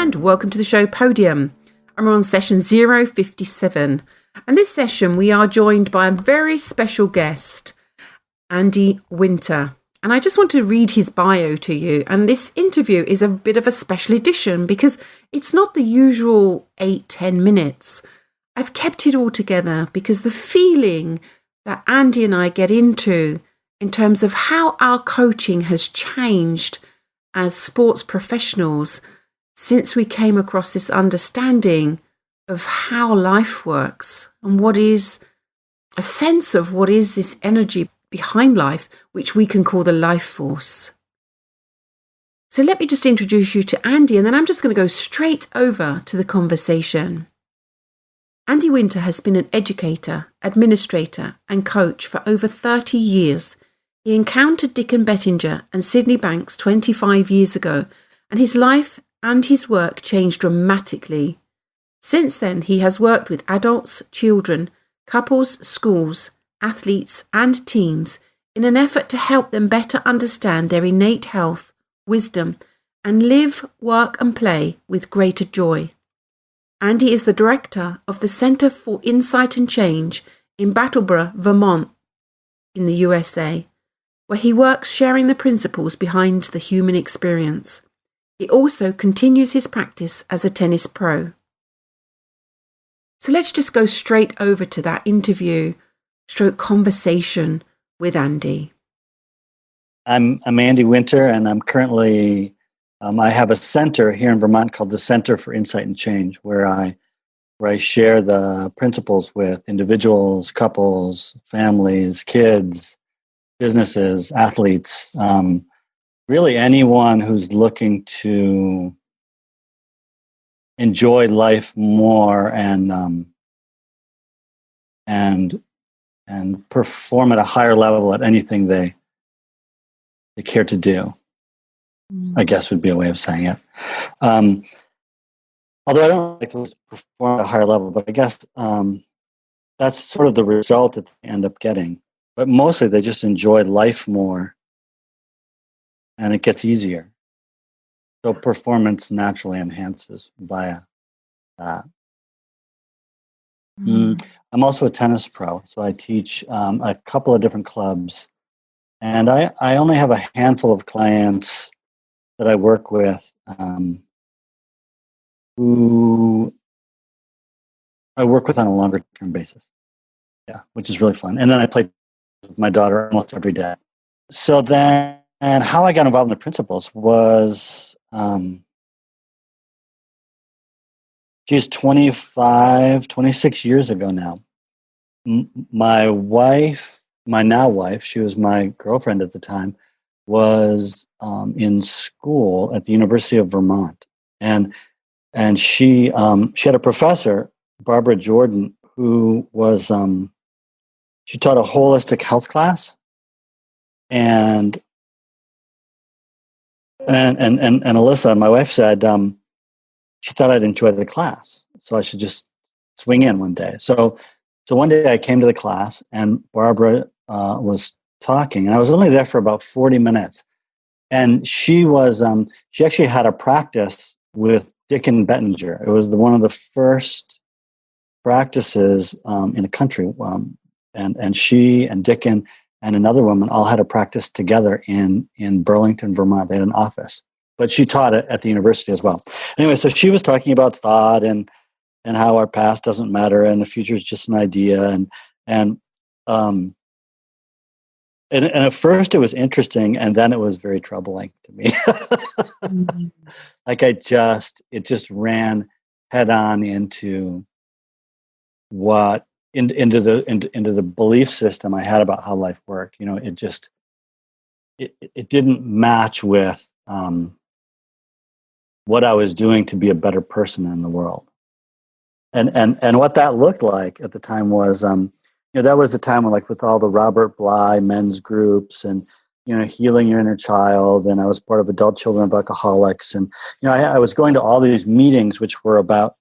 and welcome to the show Podium. I'm on session 057, and this session we are joined by a very special guest, Andy Winter. And I just want to read his bio to you. And this interview is a bit of a special edition because it's not the usual 8-10 minutes. I've kept it all together because the feeling that Andy and I get into in terms of how our coaching has changed as sports professionals since we came across this understanding of how life works and what is a sense of what is this energy behind life, which we can call the life force. So let me just introduce you to Andy, and then I'm just going to go straight over to the conversation. Andy Winter has been an educator, administrator and coach for over 30 years. He encountered Dicken Bettinger and Sydney Banks 25 years ago, and his life and his work changed dramatically. Since then, he has worked with adults, children, couples, schools, athletes and teams in an effort to help them better understand their innate health, wisdom, and live, work and play with greater joy. Andy is the director of the Center for Insight and Change in Brattleboro, Vermont, in the USA, where he works sharing the principles behind the human experience. He also continues his practice as a tennis pro. So let's just go straight over to that interview / conversation with Andy. I'm Andy Winter, and I'm currently, I have a center here in Vermont called the Center for Insight and Change, where I share the principles with individuals, couples, families, kids, businesses, athletes, really anyone who's looking to enjoy life more and perform at a higher level at anything they care to do. I guess would be a way of saying it. Although I don't like to perform at a higher level, but I guess that's sort of the result that they end up getting. But mostly they just enjoy life more, and it gets easier. So performance naturally enhances via that. I'm also a tennis pro, so I teach a couple of different clubs. And I only have a handful of clients that I work with who I work with on a longer term basis. Yeah, which is really fun. And then I play with my daughter almost every day. So then, and how I got involved in the principles was, geez, 26 years ago now. My wife, my now wife, she was my girlfriend at the time, was in school at the University of Vermont. And she had a professor, Barbara Jordan, who was, she taught a holistic health class. And Alyssa, my wife, said she thought I'd enjoy the class, so I should just swing in one day. So one day I came to the class, and Barbara was talking, and I was only there for about 40 minutes. And she was she actually had a practice with Dicken Bettinger. It was one of the first practices in the country, and she and Dicken and another woman all had a practice together in Burlington, Vermont. They had an office, but she taught it at the university as well. Anyway, so she was talking about thought and how our past doesn't matter and the future is just an idea. And at first it was interesting, and then it was very troubling to me. Like it just ran head on into into the belief system I had about how life worked. You know, it didn't match with what I was doing to be a better person in the world. And what that looked like at the time was, that was the time when, like, with all the Robert Bly men's groups and, healing your inner child. And I was part of Adult Children of Alcoholics. And, I was going to all these meetings, which were about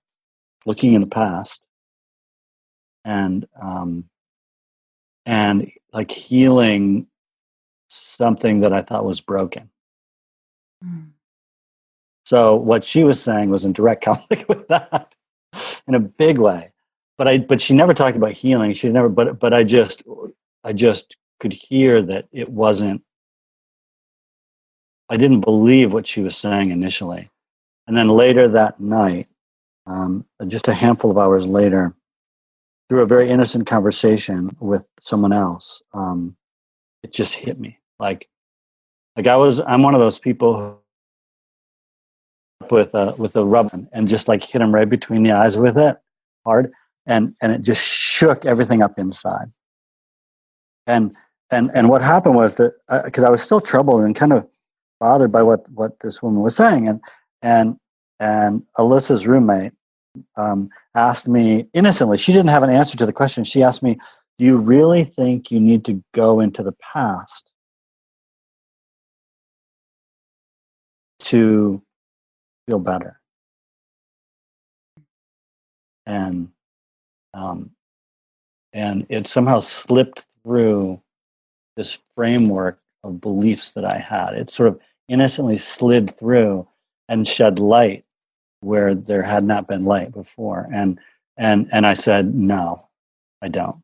looking in the past and like healing something that I thought was broken. So what she was saying was in direct conflict with that in a big way. But she never talked about healing. She never, but I just could hear that it wasn't, I didn't believe what she was saying initially. And then later that night, just a handful of hours later, through a very innocent conversation with someone else, it just hit me. I'm one of those people with a rubber and just like hit him right between the eyes with it hard, and it just shook everything up inside. And what happened was that because I was still troubled and kind of bothered by what this woman was saying, and Alyssa's roommate asked me innocently. She didn't have an answer to the question. She asked me, "Do you really think you need to go into the past to feel better?" And it somehow slipped through this framework of beliefs that I had. It sort of innocently slid through and shed light where there had not been light before. And I said, no, I don't.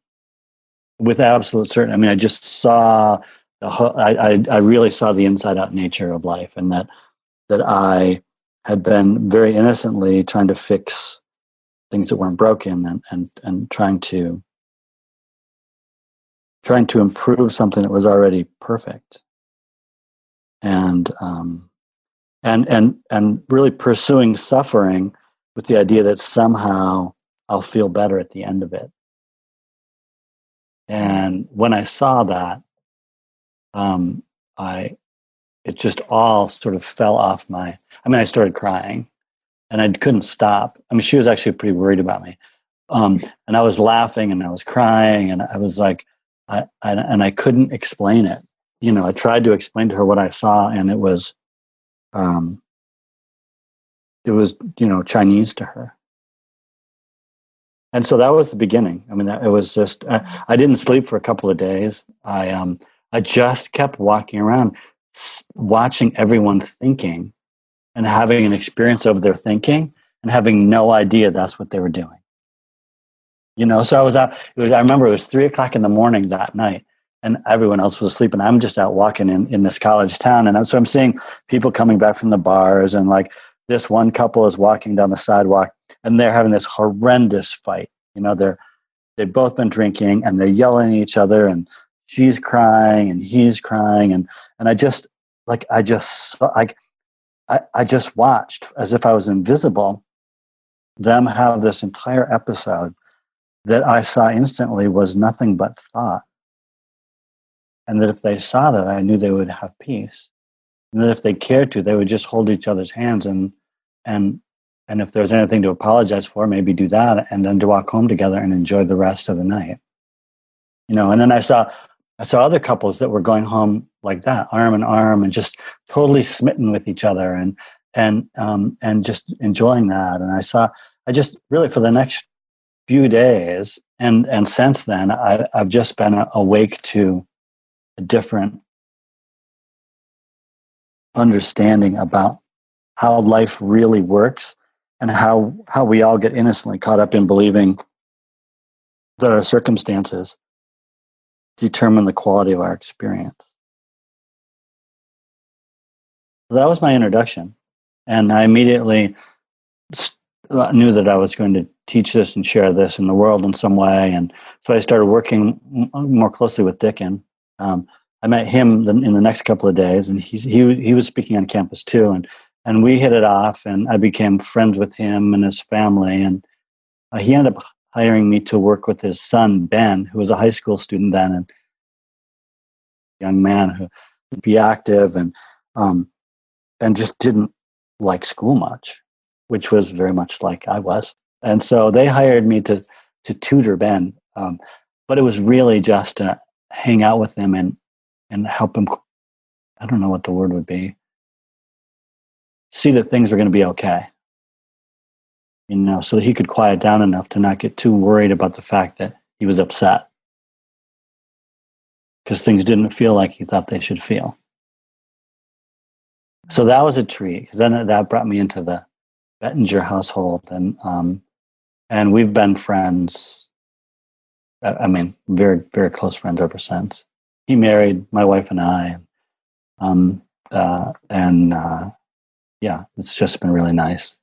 With absolute certainty. I mean, I just saw I really saw the inside out nature of life, and that I had been very innocently trying to fix things that weren't broken, and trying to improve something that was already perfect, and really pursuing suffering with the idea that somehow I'll feel better at the end of it. And when I saw that, it just all sort of fell off I started crying, and I couldn't stop. I mean, she was actually pretty worried about me. And I was laughing and I was crying, and I was like, I couldn't explain it. You know, I tried to explain to her what I saw, and it was, Chinese to her. And so that was the beginning. I mean, it was just, I didn't sleep for a couple of days. I just kept walking around, watching everyone thinking and having an experience of their thinking and having no idea that's what they were doing. You know, so I was out, I remember it was 3:00 in the morning that night, and everyone else was asleep, and I'm just out walking in this college town. And so I'm seeing people coming back from the bars, and like this one couple is walking down the sidewalk, and they're having this horrendous fight. You know, they've both been drinking, and they're yelling at each other, and she's crying and he's crying. And I just watched, as if I was invisible, them have this entire episode that I saw instantly was nothing but thought. And that if they saw that, I knew they would have peace. And that if they cared to, they would just hold each other's hands, and if there's anything to apologize for, maybe do that, and then to walk home together and enjoy the rest of the night. You know, and then I saw other couples that were going home like that, arm in arm, and just totally smitten with each other, and just enjoying that. And I just really, for the next few days, and since then, I've just been awake to a different understanding about how life really works, and how we all get innocently caught up in believing that our circumstances determine the quality of our experience. So that was my introduction, and I immediately knew that I was going to teach this and share this in the world in some way. And so I started working more closely with Dicken. I met him in the next couple of days, and he was speaking on campus too, and we hit it off, and I became friends with him and his family. And he ended up hiring me to work with his son, Ben, who was a high school student then, and a young man who would be active and just didn't like school much, which was very much like I was. And so they hired me to tutor Ben. But it was really just to hang out with him and help him, I don't know what the word would be, see that things were going to be okay. You know, so that he could quiet down enough to not get too worried about the fact that he was upset, because things didn't feel like he thought they should feel. So that was a treat, because then that brought me into the Bettinger household, and we've been friends. I mean, very, very close friends ever since. He married my wife and I, um, and yeah, it's just been really nice.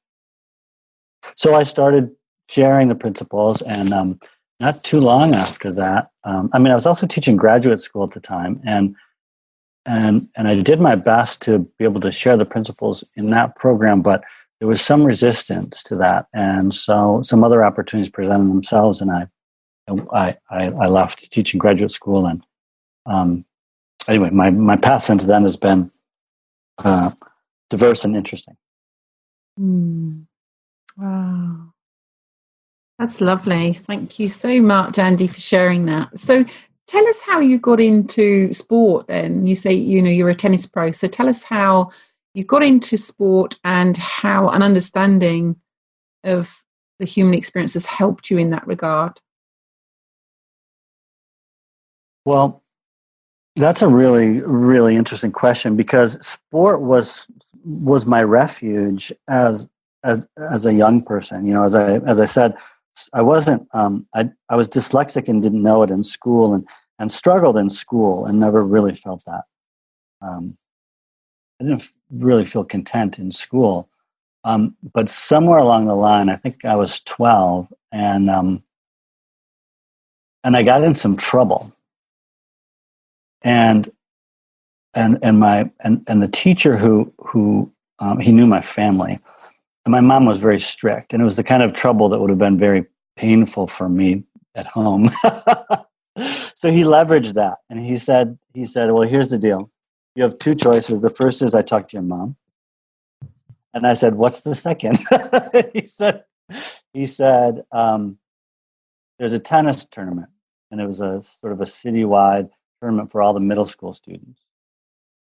So I started sharing the principles, and not too long after that, I mean, I was also teaching graduate school at the time, and I did my best to be able to share the principles in that program, but there was some resistance to that, and so some other opportunities presented themselves, and I left teaching graduate school, and anyway, my path since then has been diverse and interesting. Wow. That's lovely. Thank you so much, Andy, for sharing that. So tell us how you got into sport then. You say, you're a tennis pro. So tell us how you got into sport and how an understanding of the human experience has helped you in that regard. Well, that's a really, really interesting question, because sport was my refuge as a young person. As I said, I wasn't. I was dyslexic and didn't know it in school, and struggled in school, and never really felt that. I didn't really feel content in school. But somewhere along the line, I think I was 12, and I got in some trouble. And the teacher who he knew my family, and my mom was very strict, and it was the kind of trouble that would have been very painful for me at home. So he leveraged that, and he said, well, here's the deal. You have two choices. The first is I talk to your mom. And I said, what's the second? he said, there's a tennis tournament, and it was a sort of a citywide tournament for all the middle school students.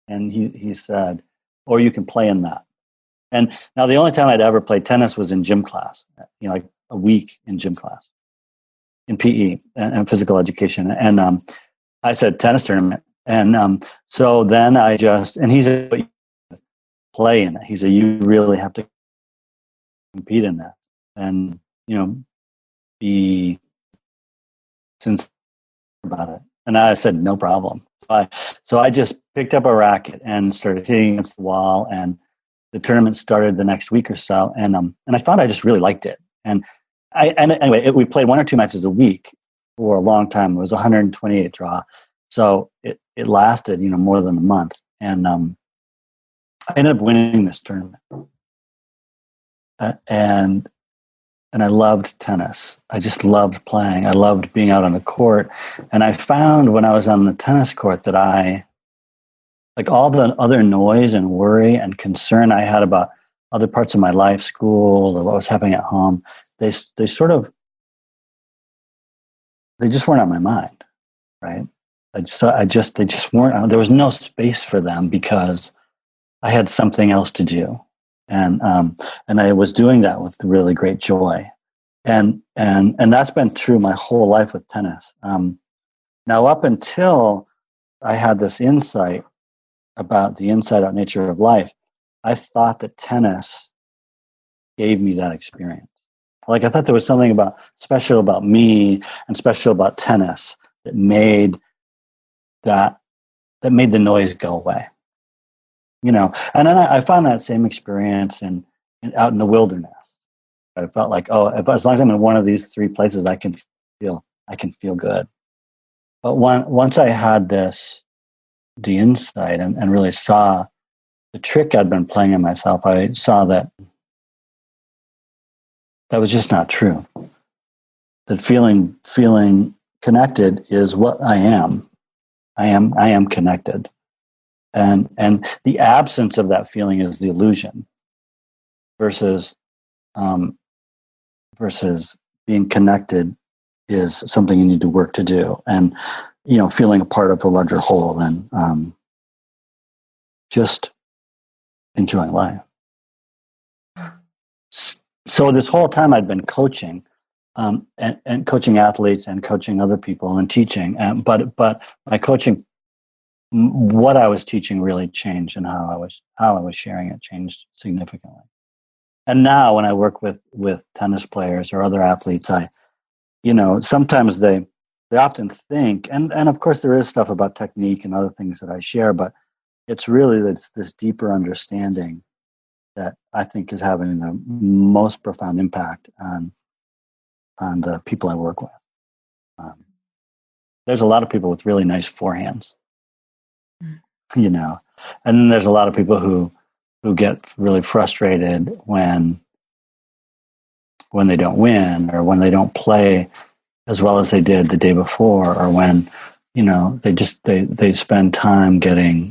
And he said, or you can play in that. And now the only time I'd ever played tennis was in gym class, like a week in gym class, in PE and physical education. And I said, tennis tournament. And so then and he said, play in it. He said, you really have to compete in that, and be sincere about it. And I said, no problem. So I just picked up a racket and started hitting against the wall, and the tournament started the next week or so. And I found I just really liked it. And anyway, we played one or two matches a week for a long time. It was 128 draw. So it lasted, more than a month. And I ended up winning this tournament. And I loved tennis. I just loved playing. I loved being out on the court. And I found when I was on the tennis court that like all the other noise and worry and concern I had about other parts of my life, school, or what was happening at home, they just weren't on my mind, right? They just weren't. There was no space for them because I had something else to do. And I was doing that with really great joy, and that's been true my whole life with tennis. Now, up until I had this insight about the inside-out nature of life, I thought that tennis gave me that experience. Like I thought there was something special about me and special about tennis that made the noise go away. And then I found that same experience out in the wilderness. I felt like, as long as I'm in one of these three places, I can feel good. But once I had the insight and really saw the trick I'd been playing on myself, I saw that was just not true. That feeling connected is what I am. I am connected. And the absence of that feeling is the illusion, versus being connected is something you need to work to do, and feeling a part of the larger whole, and just enjoying life. So this whole time I'd been coaching, and coaching athletes and coaching other people and teaching, but my coaching what I was teaching really changed, and how I was sharing it changed significantly. And now when I work with tennis players or other athletes, sometimes they often think, and of course there is stuff about technique and other things that I share, but it's really this deeper understanding that I think is having the most profound impact on the people I work with. There's a lot of people with really nice forehands, and then there's a lot of people who get really frustrated when they don't win, or when they don't play as well as they did the day before, or when they spend time getting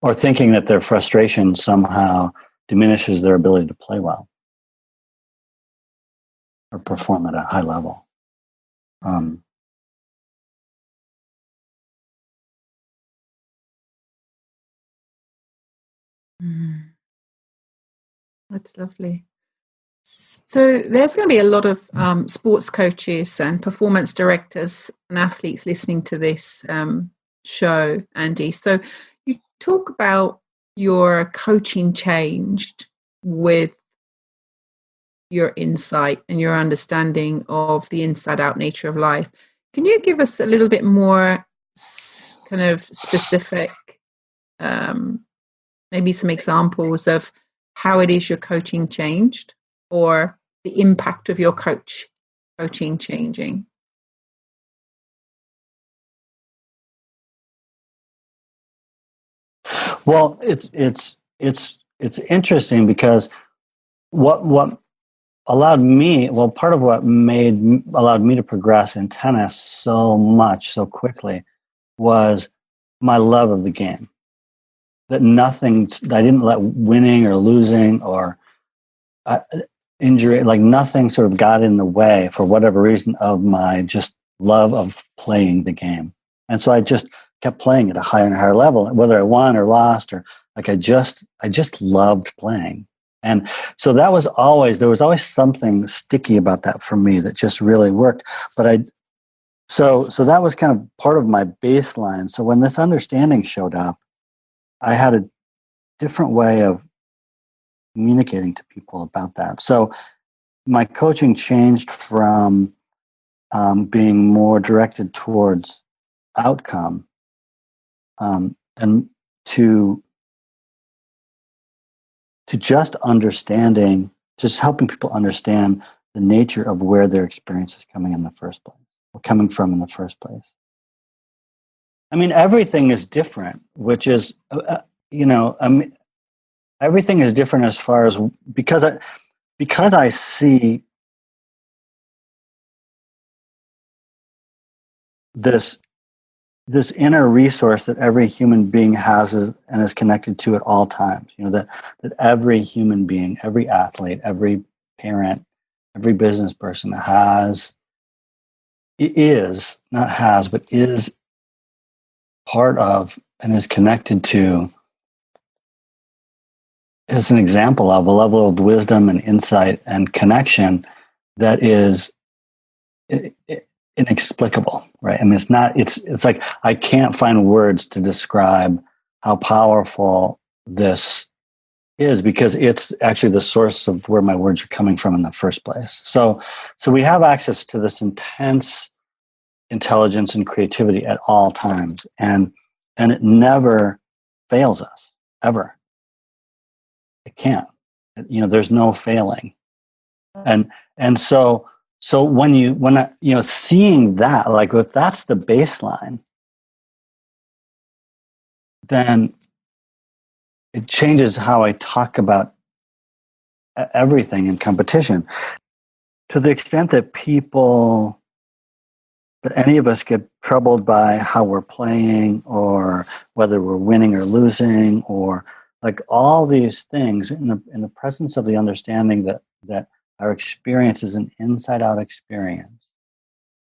or thinking that their frustration somehow diminishes their ability to play well or perform at a high level. That's lovely. So there's going to be a lot of sports coaches and performance directors and athletes listening to this show, Andy. So you talk about your coaching changed with your insight and your understanding of the inside out nature of life. Can you give us a little bit more kind of specific, maybe some examples of how it is your coaching changed, or the impact of your coaching changing? Well, it's interesting because what allowed me, part of what allowed me to progress in tennis so much so quickly was my love of the game. That I didn't let winning or losing or injury, like nothing sort of got in the way for whatever reason of my just love of playing the game. And so I just kept playing at a higher and higher level, whether I won or lost, or like I just loved playing. And so there was always something sticky about that for me that just really worked. But so that was kind of part of my baseline. So when this understanding showed up, I had a different way of communicating to people about that. So my coaching changed from being more directed towards outcome and to just understanding, just helping people understand the nature of where their experience is coming in the first place, or coming from in the first place. I mean, everything is different, which is, everything is different as far as because I see this inner resource that every human being has and is connected to at all times. That every human being, every athlete, every parent, every business person is part of and is connected to, is an example of a level of wisdom and insight and connection that is inexplicable, right? I mean, it's like I can't find words to describe how powerful this is, because it's actually the source of where my words are coming from in the first place. So we have access to this intense intelligence and creativity at all times, and it never fails us, ever. It can't. There's no failing. And so when seeing that, like if that's the baseline, then it changes how I talk about everything in competition. To the extent that any of us get troubled by how we're playing, or whether we're winning or losing, or like all these things, in the presence of the understanding that our experience is an inside-out experience,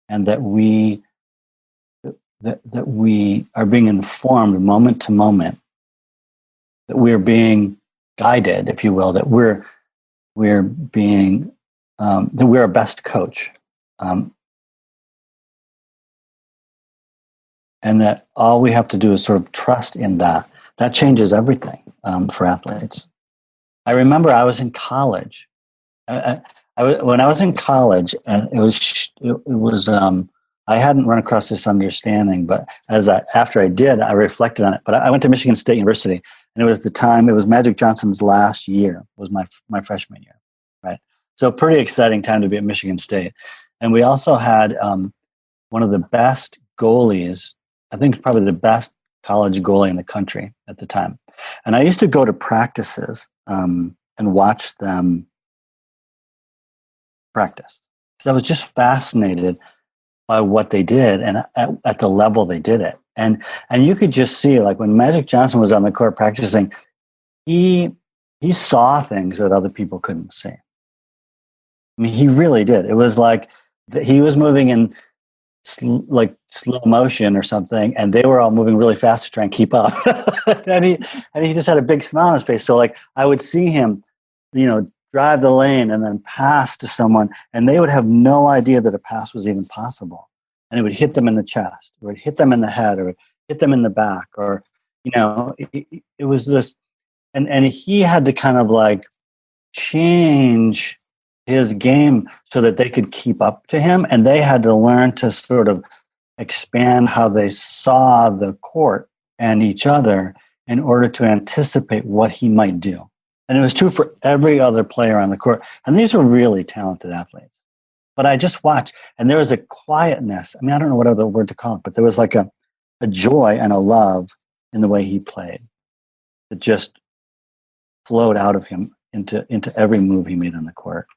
and that we are being informed moment to moment, that we're being guided, if you will, that we're being that we're our best coach. and that all we have to do is sort of trust in that. That changes everything for athletes. I remember I was in college. When I was in college, and it was I hadn't run across this understanding, but after I did, I reflected on it. But I went to Michigan State University, and it was Magic Johnson's last year, was my freshman year, right? So pretty exciting time to be at Michigan State, and we also had one of the best goalies. I think probably the best college goalie in the country at the time. And I used to go to practices and watch them practice, because I was just fascinated by what they did and at the level they did it. And you could just see, like, when Magic Johnson was on the court practicing, he saw things that other people couldn't see. I mean, he really did. It was like he was moving in like slow motion or something, and they were all moving really fast to try and keep up. and he just had a big smile on his face. So, like, I would see him, drive the lane and then pass to someone, and they would have no idea that a pass was even possible. And it would hit them in the chest, or it would hit them in the head, or hit them in the back, or, it was this, and he had to kind of like change his game so that they could keep up to him, and they had to learn to sort of expand how they saw the court and each other in order to anticipate what he might do. And it was true for every other player on the court. And these were really talented athletes. But I just watched, and there was a quietness. I mean, I don't know what other word to call it, but there was like a joy and a love in the way he played that just flowed out of him into every move he made on the court.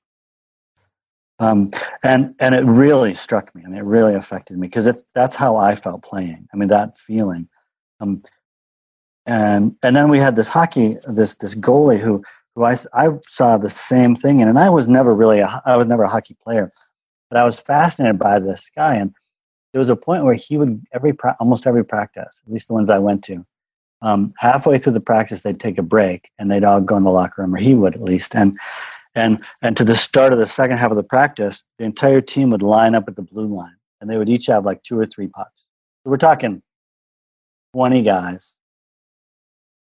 And it really struck me, and it really affected me, because that's how I felt playing. I mean, that feeling. And then we had this goalie who I saw the same thing in, and I was never a hockey player, but I was fascinated by this guy. And there was a point where he would almost every practice, at least the ones I went to, halfway through the practice they'd take a break and they'd all go in the locker room, or he would at least, and to the start of the second half of the practice, the entire team would line up at the blue line, and they would each have like 2 or 3 pucks. So we're talking 20 guys.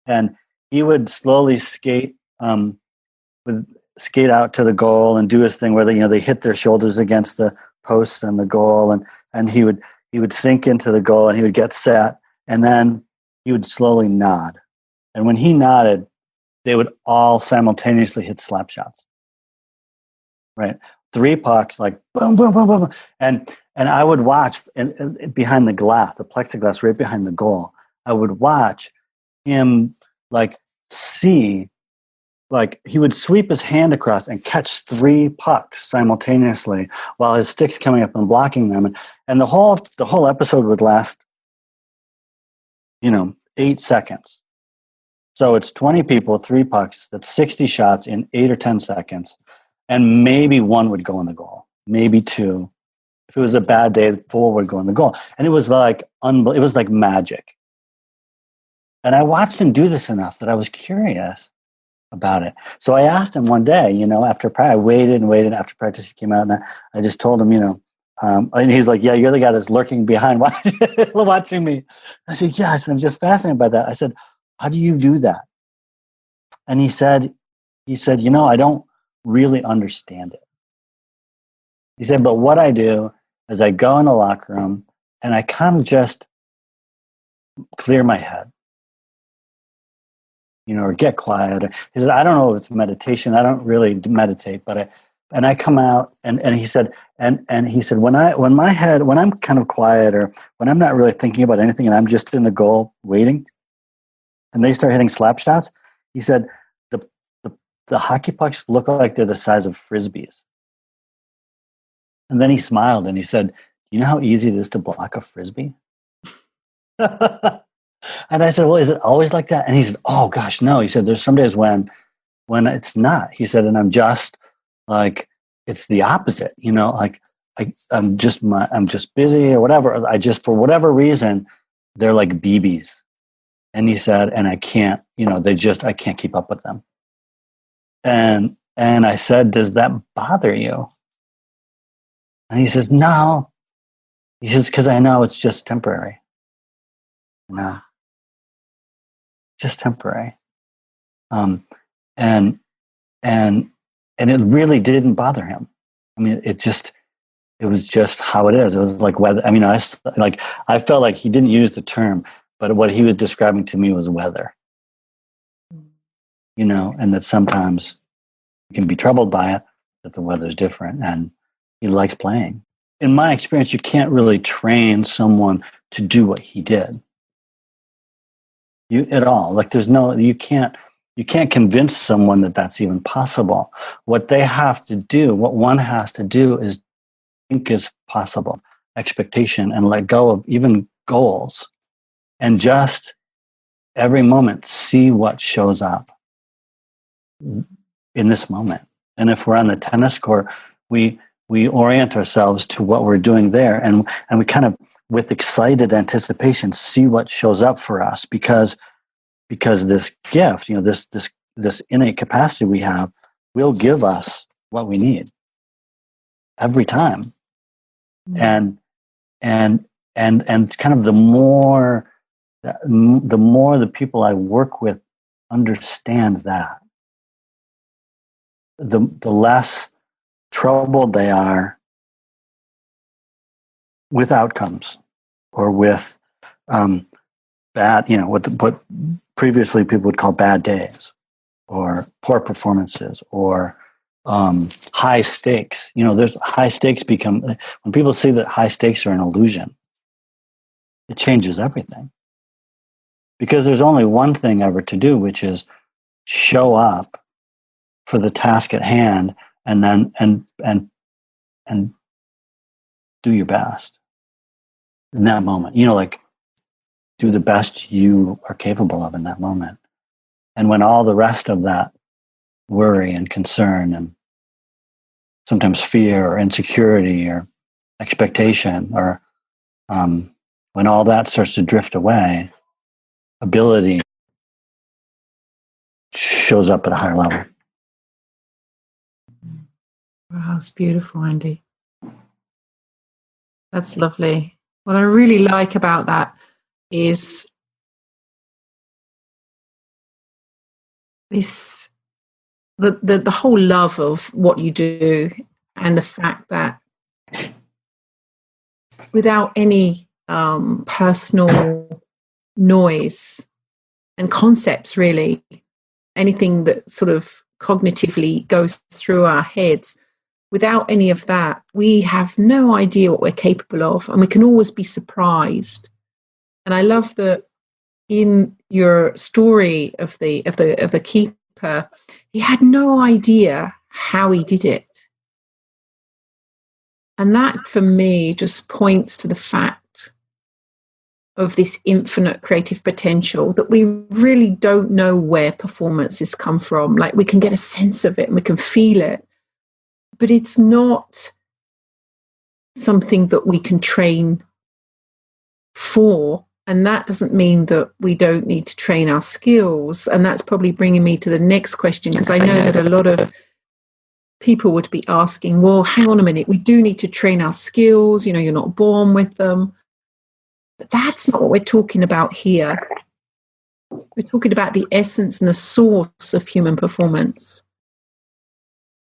And he would slowly skate out to the goal and do his thing where they hit their shoulders against the posts and the goal, and he would sink into the goal, and he would get set, and then he would slowly nod. And when he nodded, they would all simultaneously hit slap shots. Right? 3 pucks, like boom, boom, boom, boom. And I would watch and behind the glass, the plexiglass right behind the goal, I would watch him like see, like he would sweep his hand across and catch 3 pucks simultaneously while his stick's coming up and blocking them. And the whole episode would last, 8 seconds. So it's 20 people, 3 pucks, that's 60 shots in 8 or 10 seconds. And maybe 1 would go in the goal, maybe 2. If it was a bad day, 4 would go in the goal. And it was like it was like magic. And I watched him do this enough that I was curious about it. So I asked him one day, after practice, I waited and waited after practice. He came out, and I just told him, and he's like, yeah, you're the guy that's lurking behind watching me. I said, yeah. I said, I'm just fascinated by that. I said, how do you do that? And he said, I don't really understand it. He said, but what I do is I go in the locker room and I kind of just clear my head, or get quiet. He said, I don't know if it's meditation. I don't really meditate, but I come out and he said, and he said, when I'm kind of quiet, or when I'm not really thinking about anything and I'm just in the goal waiting, and they start hitting slap shots, he said, the hockey pucks look like they're the size of Frisbees. And then he smiled and he said, you know how easy it is to block a Frisbee? And I said, well, is it always like that? And he said, oh gosh, no. He said, there's some days when it's not. He said, and I'm just like, it's the opposite, like I'm just busy or whatever. For whatever reason, they're like BBs. And he said, and I can't, I can't keep up with them. And I said, does that bother you? And he says, no. He says, because I know it's just temporary. you know, just temporary. And it really didn't bother him. I mean, it was just how it is. It was like weather. I mean, I felt like he didn't use the term, but what he was describing to me was weather, you know, and that sometimes you can be troubled by it, that the weather's different, and he likes playing. In my experience, you can't really train someone to do what he did. At all. Like you can't convince someone that that's even possible. What one has to do is think is possible, expectation, and let go of even goals, and just every moment see what shows up in this moment. And if we're on the tennis court, we orient ourselves to what we're doing there, and we kind of, with excited anticipation, see what shows up for us, because this gift, you know, this innate capacity we have, will give us what we need every time. And kind of the more the people I work with understand that, the less troubled they are with outcomes, or with bad, you know, what previously people would call bad days, or poor performances, or high stakes. You know, there's high stakes when people see that high stakes are an illusion, it changes everything. Because there's only one thing ever to do, which is show up for the task at hand, and then and do your best in that moment. You know, like, do the best you are capable of in that moment. And when all the rest of that worry and concern, and sometimes fear or insecurity or expectation, or when all that starts to drift away, ability shows up at a higher level. Wow, it's beautiful, Andy. That's lovely. What I really like about that is the whole love of what you do, and the fact that without any personal noise and concepts, really, anything that sort of cognitively goes through our heads, without any of that, we have no idea what we're capable of, and we can always be surprised. And I love that in your story of the keeper, he had no idea how he did it. And that, for me, just points to the fact of this infinite creative potential, that we really don't know where performances come from. Like, we can get a sense of it and we can feel it, but it's not something that we can train for. And that doesn't mean that we don't need to train our skills. And that's probably bringing me to the next question, because I know that a lot of people would be asking, well, hang on a minute, we do need to train our skills. You know, you're not born with them. But that's not what we're talking about here. We're talking about the essence and the source of human performance.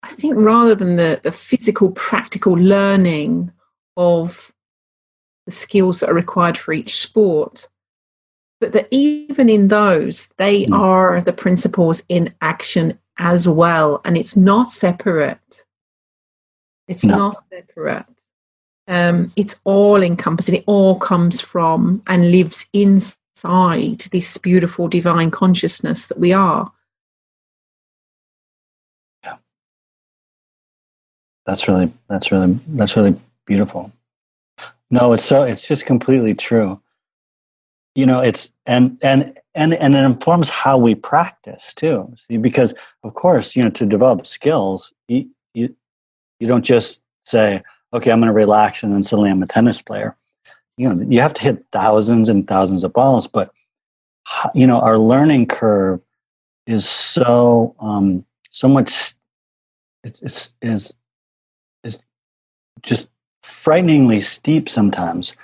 I think rather than the physical, practical learning of the skills that are required for each sport, but that even in those, they are the principles in action as well. And it's not separate. It's not separate. It's all encompassing. It all comes from and lives inside this beautiful divine consciousness that we are. Yeah. That's really beautiful. No, it's just completely true. You know, and it informs how we practice too. See, because of course, you know, to develop skills, you don't just say, okay, I'm going to relax and then suddenly I'm a tennis player. You know, you have to hit thousands and thousands of balls, but you know, our learning curve is so much. Is just frighteningly steep sometimes.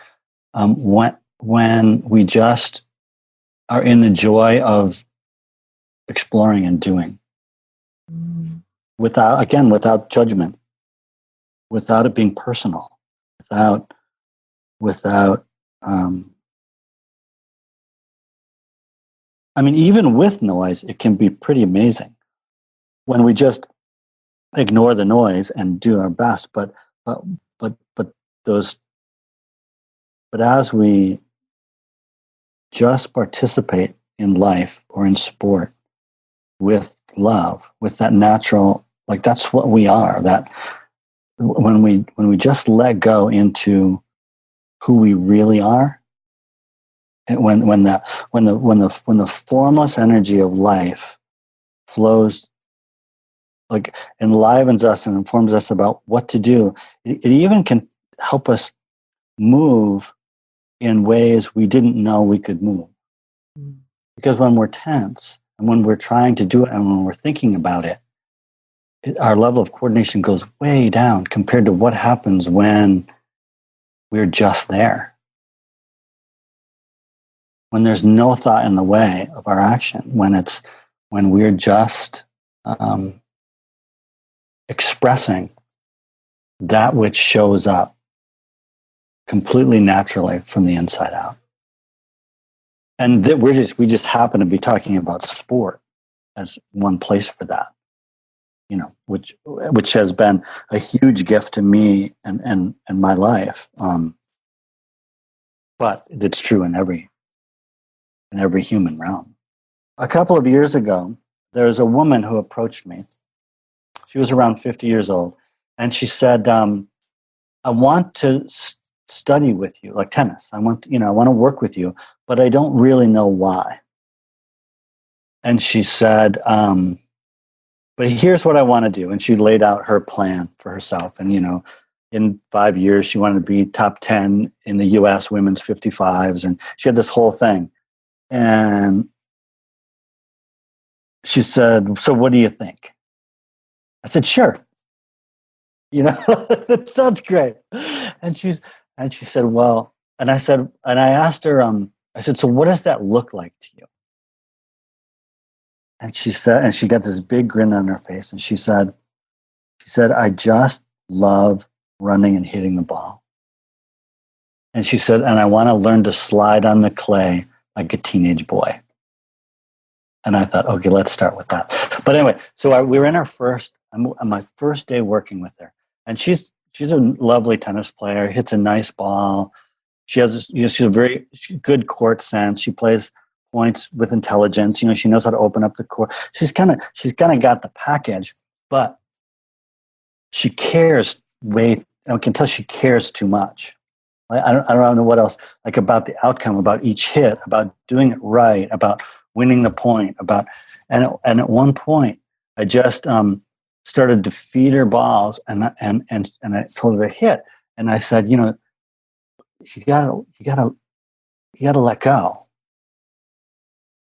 When we just are in the joy of exploring and doing without judgment, without it being personal, without even with noise, it can be pretty amazing when we just ignore the noise and do our best. But as we just participate in life or in sport with love, with that natural, like that's what we are. That when we just let go into who we really are, and when the formless energy of life flows, like enlivens us and informs us about what to do, it even can help us move in ways we didn't know we could move. Because when we're tense and when we're trying to do it and when we're thinking about it, our level of coordination goes way down compared to what happens when we're just there. When there's no thought in the way of our action, when we're just expressing that which shows up completely naturally from the inside out. And we just happen to be talking about sport as one place for that, which has been a huge gift to me and my life. But it's true in every human realm. A couple of years ago, there was a woman who approached me. She was around 50 years old, and she said, "I want to study with you, like tennis. I want to work with you, but I don't really know why." And she said, "But here's what I want to do." And she laid out her plan for herself. And, in 5 years, she wanted to be top 10 in the US women's 55s. And she had this whole thing. And she said, "So what do you think?" I said, "Sure. That sounds great." And she said, "Well," and I asked her, I said, "So what does that look like to you?" And she said, and she got this big grin on her face, and she said, "I just love running and hitting the ball." And she said, "And I want to learn to slide on the clay like a teenage boy." And I thought, okay, let's start with that. But anyway, so we were in on my first day working with her, and she's a lovely tennis player, hits a nice ball. She has she's a very good court sense. She plays points with intelligence. She knows how to open up the court. She's kind of got the package, but she cares I can tell she cares too much. I don't know what else, like about the outcome, about each hit, about doing it right, about winning the point, and at one point I just started to feed her balls, and I told her to hit, and I said, you gotta let go.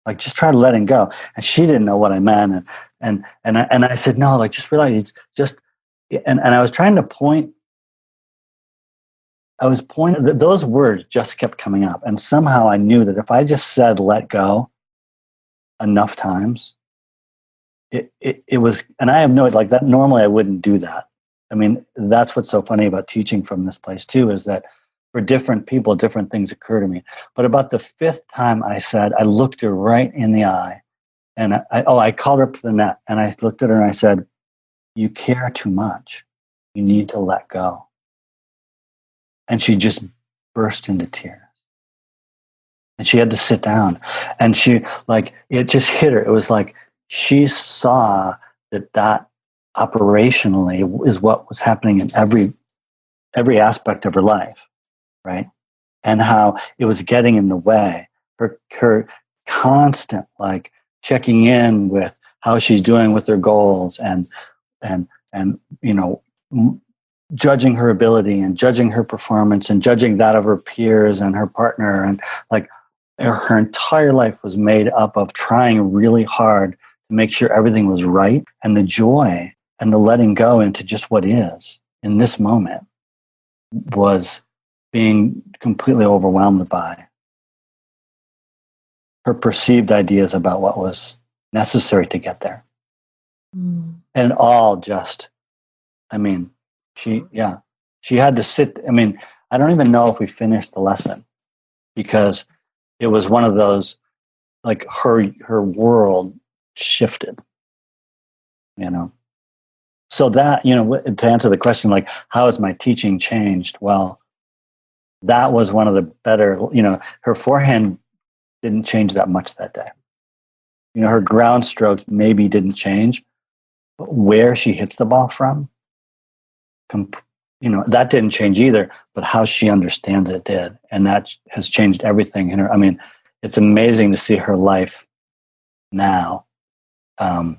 Like, just try letting go. And she didn't know what I meant, and I said, no, like, just realize, and I was trying to point. I was pointing. Those words just kept coming up, and somehow I knew that if I just said "let go" enough times, it was. And I have no, like, that. Normally, I wouldn't do that. I mean, that's what's so funny about teaching from this place too, is that for different people, different things occur to me. But about the fifth time I looked her right in the eye, and I called her up to the net, and I looked at her and I said, "You care too much. You need to let go." And she just burst into tears. And she had to sit down. And it just hit her. It was like she saw that operationally is what was happening in every aspect of her life, right? And how it was getting in the way. Her constant, like, checking in with how she's doing with her goals, and judging her ability and judging her performance and judging that of her peers and her partner. And like, her entire life was made up of trying really hard to make sure everything was right. And the joy and the letting go into just what is in this moment was being completely overwhelmed by. her perceived ideas about what was necessary to get there. And all just, I mean, she had to sit. I mean, I don't even know if we finished the lesson because it was one of those, like her world shifted, you know. So that, you know, to answer the question, like, how has my teaching changed? Well, that was one of the better, you know, her forehand didn't change that much that day. You know, her ground strokes maybe didn't change, but where she hits the ball from, you know, that didn't change either, but how she understands it did. And that has changed everything in her. I mean, it's amazing to see her life now. And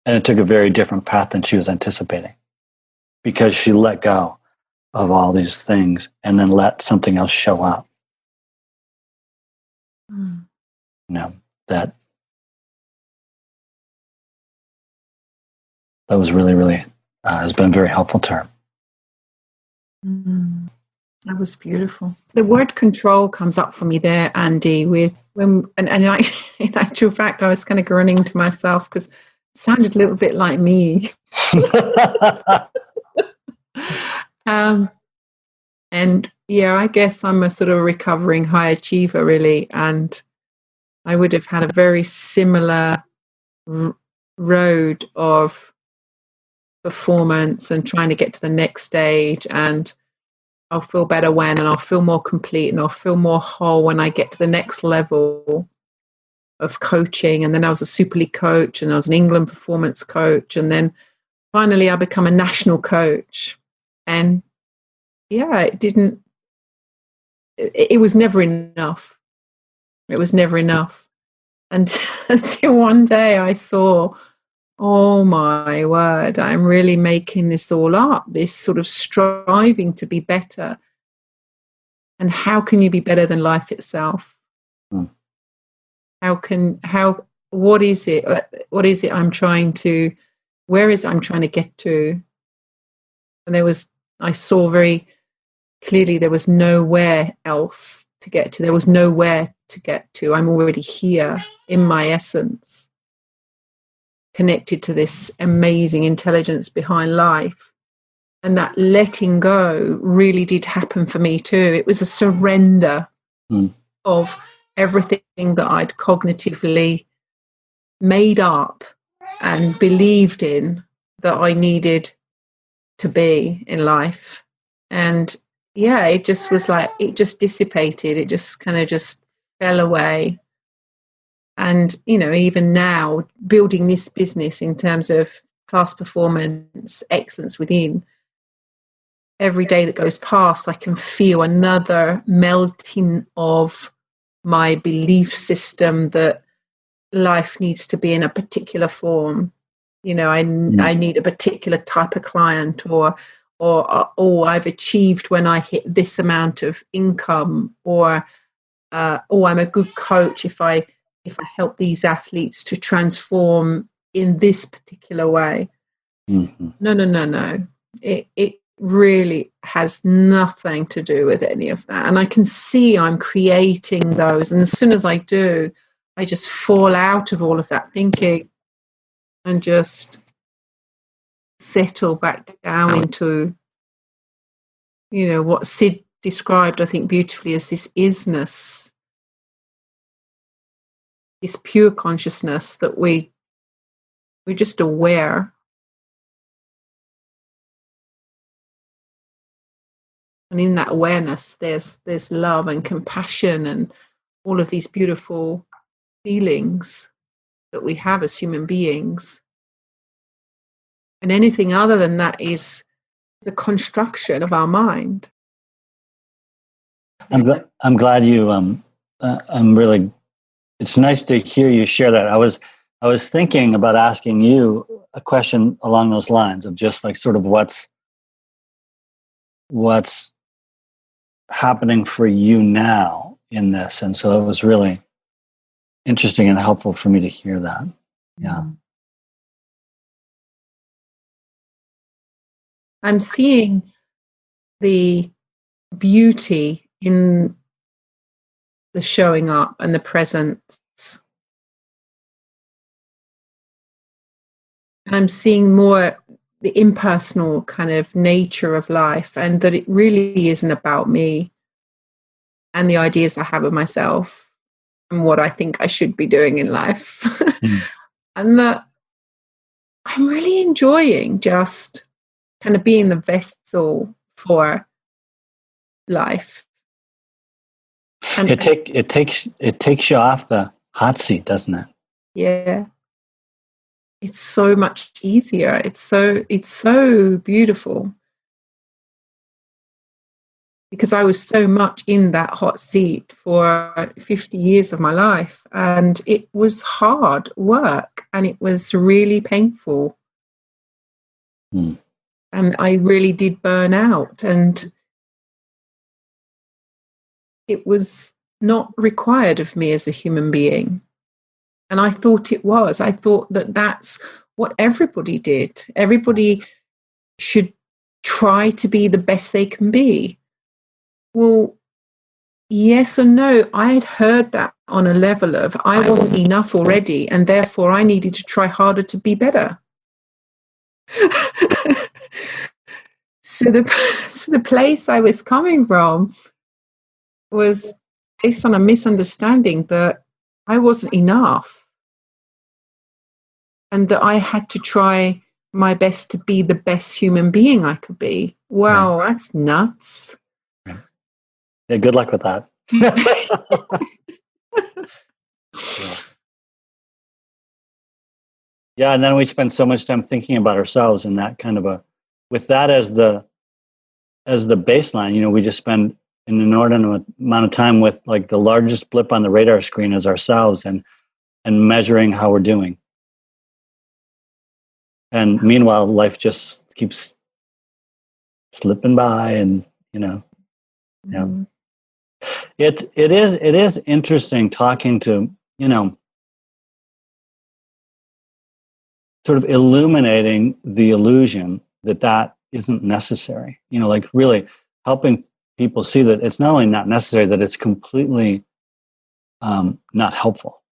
it took a very different path than she was anticipating because she let go of all these things and then let something else show up. You know, that was really, really has been very helpful to her. That was beautiful. The word control comes up for me there, Andy, in actual fact, I was kind of grinning to myself because it sounded a little bit like me. And yeah, I guess I'm a sort of recovering high achiever, really. And I would have had a very similar road of performance and trying to get to the next stage. And I'll feel better when, and I'll feel more complete, and I'll feel more whole when I get to the next level of coaching. And then I was a Super League coach, and I was an England performance coach. And then finally I become a national coach. And yeah, it was never enough. It was never enough. And until one day I saw, oh my word, I'm really making this all up, this sort of striving to be better. And how can you be better than life itself? What is it I'm trying to, where is it I'm trying to get to? And I saw very clearly there was nowhere else to get to. There was nowhere to get to. I'm already here in my essence, connected to this amazing intelligence behind life. And that letting go really did happen for me too. It was a surrender of everything that I'd cognitively made up and believed in that I needed to be in life. And yeah, it just was like, it just dissipated. It just kind of just fell away. And, you know, even now, building this business in terms of class performance, excellence within, every day that goes past, I can feel another melting of my belief system that life needs to be in a particular form. You know, I need a particular type of client, or I've achieved when I hit this amount of income, or I'm a good coach if I help these athletes to transform in this particular way. No. It really has nothing to do with any of that. And I can see I'm creating those. And as soon as I do, I just fall out of all of that thinking and just settle back down into, you know, what Sid described, I think, beautifully as this isness, this pure consciousness that we're just aware. And in that awareness, there's love and compassion and all of these beautiful feelings that we have as human beings. And anything other than that is a construction of our mind. I'm glad you. I'm really. It's nice to hear you share that. I was thinking about asking you a question along those lines of just like sort of what's happening for you now in this, and so it was really interesting and helpful for me to hear that. Yeah. I'm seeing the beauty in the showing up and the presence. And I'm seeing more the impersonal kind of nature of life, and that it really isn't about me and the ideas I have of myself and what I think I should be doing in life. And that I'm really enjoying just kind of being the vessel for life. And it takes you off the hot seat, doesn't it? Yeah. It's so much easier. It's so beautiful. Because I was so much in that hot seat for 50 years of my life, and it was hard work, and it was really painful. And I really did burn out, and it was not required of me as a human being. And I thought it was. I thought that that's what everybody did. Everybody should try to be the best they can be. Well, yes or no, I had heard that on a level of I wasn't enough already, and therefore I needed to try harder to be better. So the place I was coming from was based on a misunderstanding that I wasn't enough, and that I had to try my best to be the best human being I could be. Wow, right. That's nuts. Right. Yeah, good luck with that. Yeah, and then we spend so much time thinking about ourselves and that kind of with that as the baseline. You know, we just spend an inordinate amount of time with like the largest blip on the radar screen as ourselves, and measuring how we're doing. And meanwhile, life just keeps slipping by, and it is interesting talking to, sort of illuminating the illusion that isn't necessary. Like really helping people see that it's not only not necessary, that it's completely not helpful.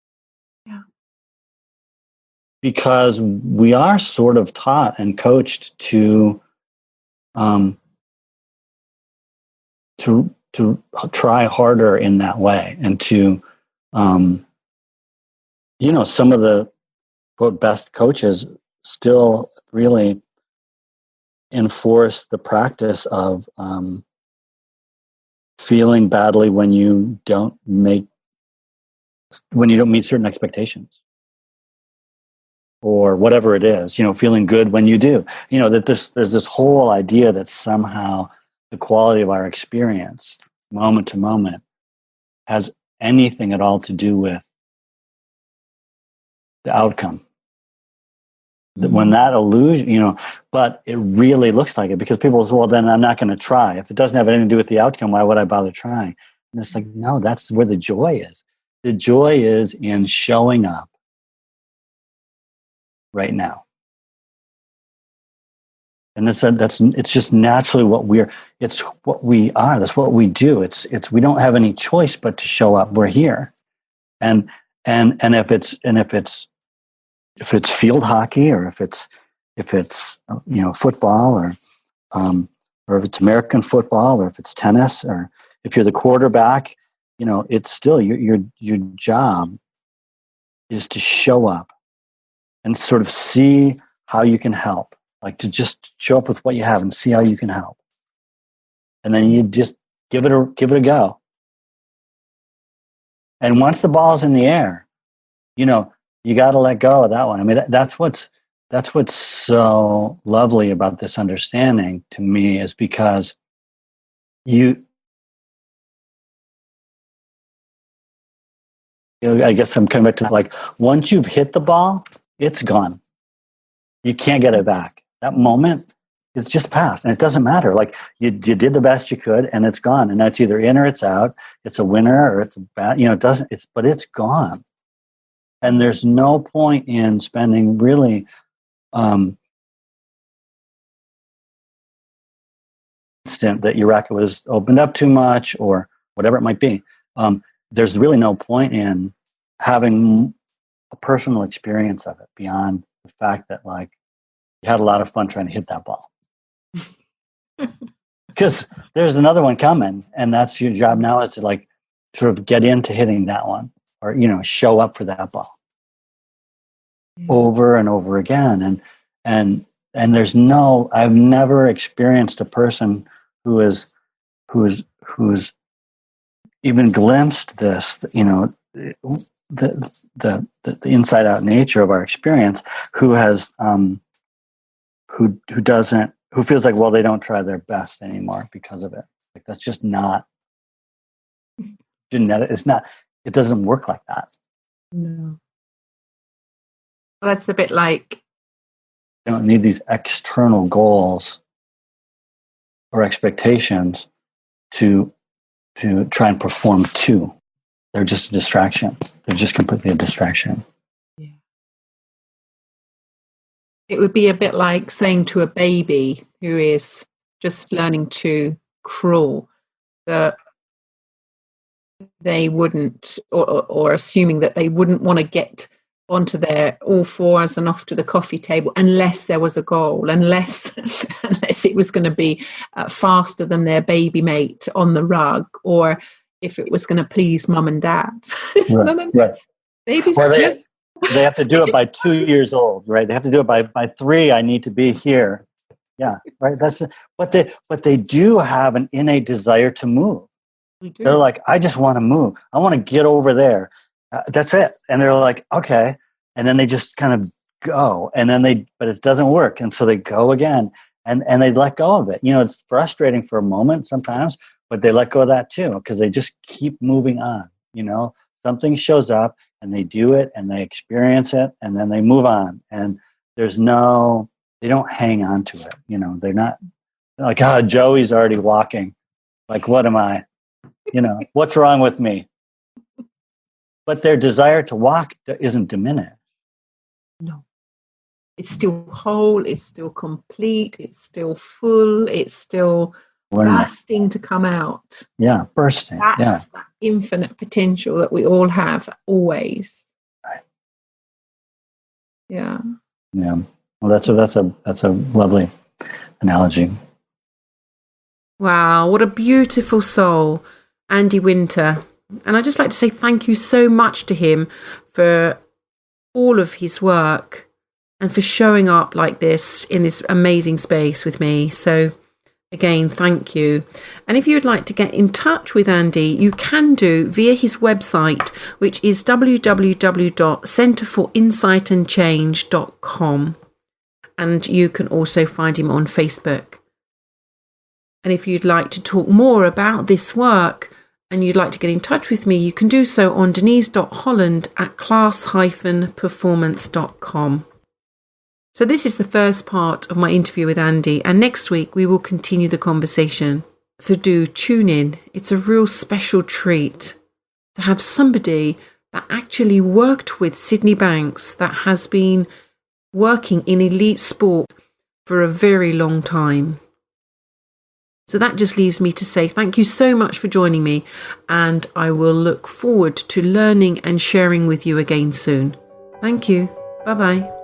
Because we are sort of taught and coached to try harder in that way, and to some of the quote best coaches still really enforce the practice of feeling badly when you don't meet certain expectations, or whatever it is, feeling good when you do. That there's this whole idea that somehow the quality of our experience, moment to moment, has anything at all to do with the outcome. Mm-hmm. When that illusion, but it really looks like it, because people say, well, then I'm not going to try. If it doesn't have anything to do with the outcome, why would I bother trying? And it's like, no, that's where the joy is. The joy is in showing up right now. And it's just naturally it's what we are. That's what we do. It's we don't have any choice but to show up. We're here. And if it's field hockey, or if it's football, or if it's American football, or if it's tennis, or if you're the quarterback, it's still your job is to show up and sort of see how you can help. Like to just show up with what you have and see how you can help. And then you just give it a go. And once the ball's in the air, you got to let go of that one. I mean, that's what's so lovely about this understanding to me, is because I guess I'm coming back to, like, once you've hit the ball, it's gone. You can't get it back. That moment is just past, and it doesn't matter. Like you did the best you could, and it's gone. And that's either in or it's out. It's a winner or it's a bad. It doesn't. But it's gone. And there's no point in spending really instant that your racket was opened up too much, or whatever it might be. there's really no point in having a personal experience of it beyond the fact that like you had a lot of fun trying to hit that ball. Because there's another one coming, and that's your job now, is to like sort of get into hitting that one, or show up for that ball over and over again. And there's I've never experienced a person who's even glimpsed this, the inside out nature of our experience, who feels like, well, they don't try their best anymore because of it. Like, that's just not genetic. It doesn't work like that. No. Well, that's a bit like, you don't need these external goals or expectations to try and perform to. They're just a distraction. They're just completely a distraction. Yeah. It would be a bit like saying to a baby who is just learning to crawl that they wouldn't, or assuming that they wouldn't want to get onto their all fours and off to the coffee table unless there was a goal, unless it was going to be faster than their baby mate on the rug, or if it was going to please mum and dad. Right, right. Babies they have to do it by 2 years old, right? They have to do it by 3. I need to be here. Yeah, right. But they do have an innate desire to move. They're like, I just want to move. I want to get over there. That's it. And they're like, okay. And then they just kind of go, and then but it doesn't work. And so they go again, and they let go of it. It's frustrating for a moment sometimes, but they let go of that too, because they just keep moving on. Something shows up and they do it and they experience it, and then they move on. And they don't hang on to it. They're not like, Joey's already walking. Like, what am I? What's wrong with me? But their desire to walk isn't diminished. No. It's still whole, it's still complete, it's still full, it's still bursting to come out. Yeah, bursting. That's that infinite potential that we all have, always. Right. Yeah. Yeah. Well, that's a lovely analogy. Wow, what a beautiful soul, Andy Winter. And I'd just like to say thank you so much to him for all of his work and for showing up like this in this amazing space with me. So again, thank you. And if you'd like to get in touch with Andy, you can do via his website, which is www.centreforinsightandchange.com. And you can also find him on Facebook. And if you'd like to talk more about this work and you'd like to get in touch with me, you can do so on denise.holland@class-performance.com. So this is the first part of my interview with Andy, and next week we will continue the conversation. So do tune in. It's a real special treat to have somebody that actually worked with Sydney Banks, that has been working in elite sport for a very long time. So that just leaves me to say thank you so much for joining me, and I will look forward to learning and sharing with you again soon. Thank you. Bye-bye.